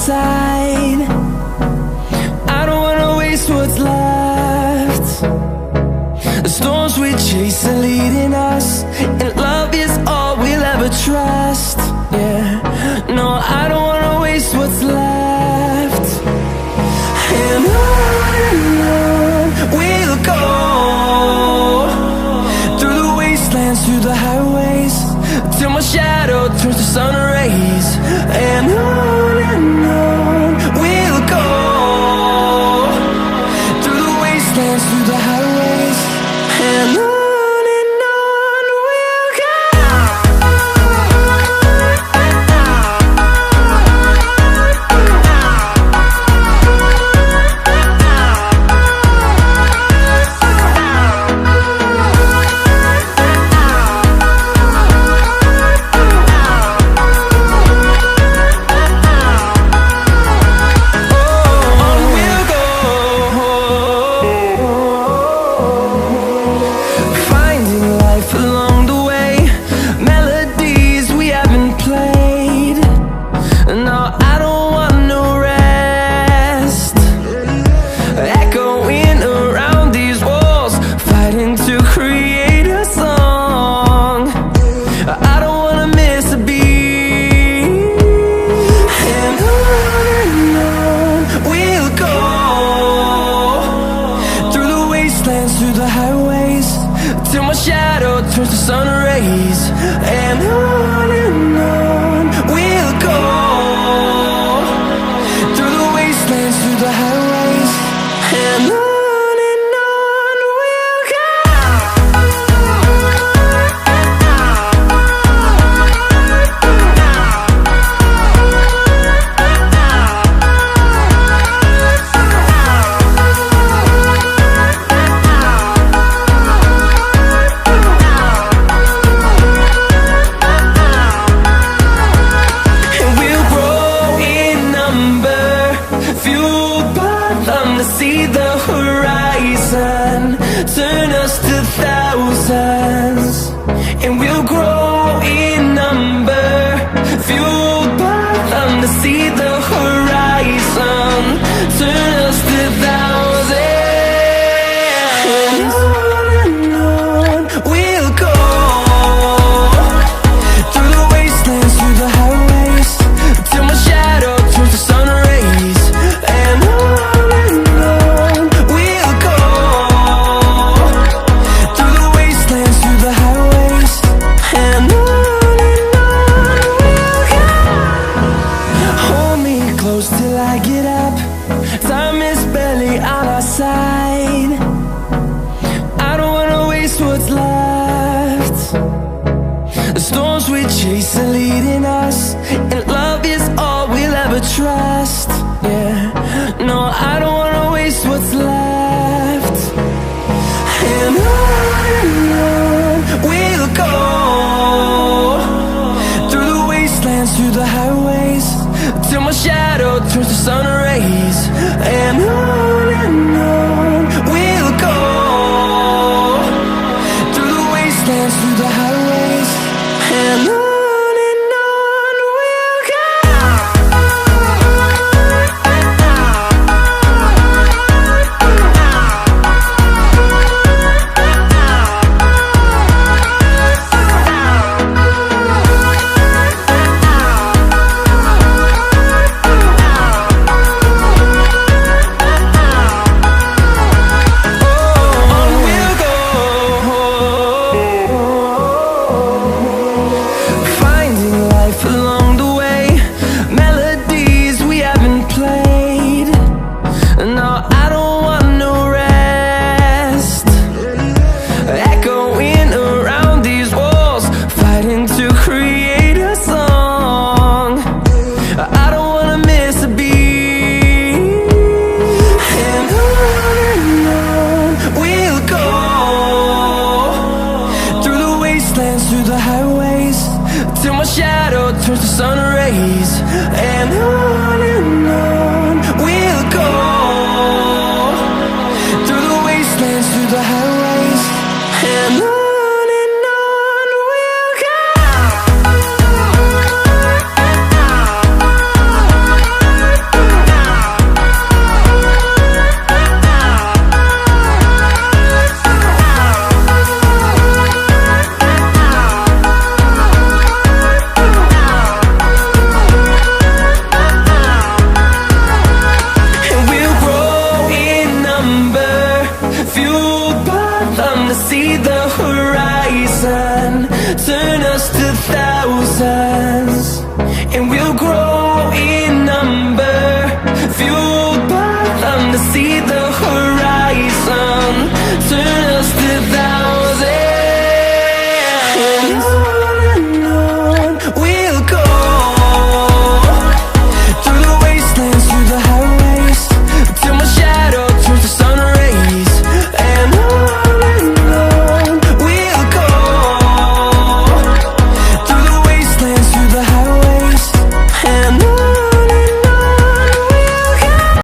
side. I don't wanna waste what's left. The storms we chase are leading us, and love is all we'll ever trust. Yeah, no, I don't wanna waste what's left. And on we'll go, through the wastelands, through the highways, till my shadow turns to sun rays. And on we'll go, through the wastelands, through the highways, and on we'll go. Through the highways, till my shadow turns to sun rays. And on we'll go, through the wastelands, through the highways, and on we'll go. See the horizon, turn us to thousands, and we'll grow in number, fueled by them to see the horizon, turn us to thousands. And on we'll go, through the wastelands, through the highways, till my shadow turns to sun rays. And till I get up, time is barely on our side. I don't wanna waste what's left. The storms we chase are leading us, and love is all we'll ever trust.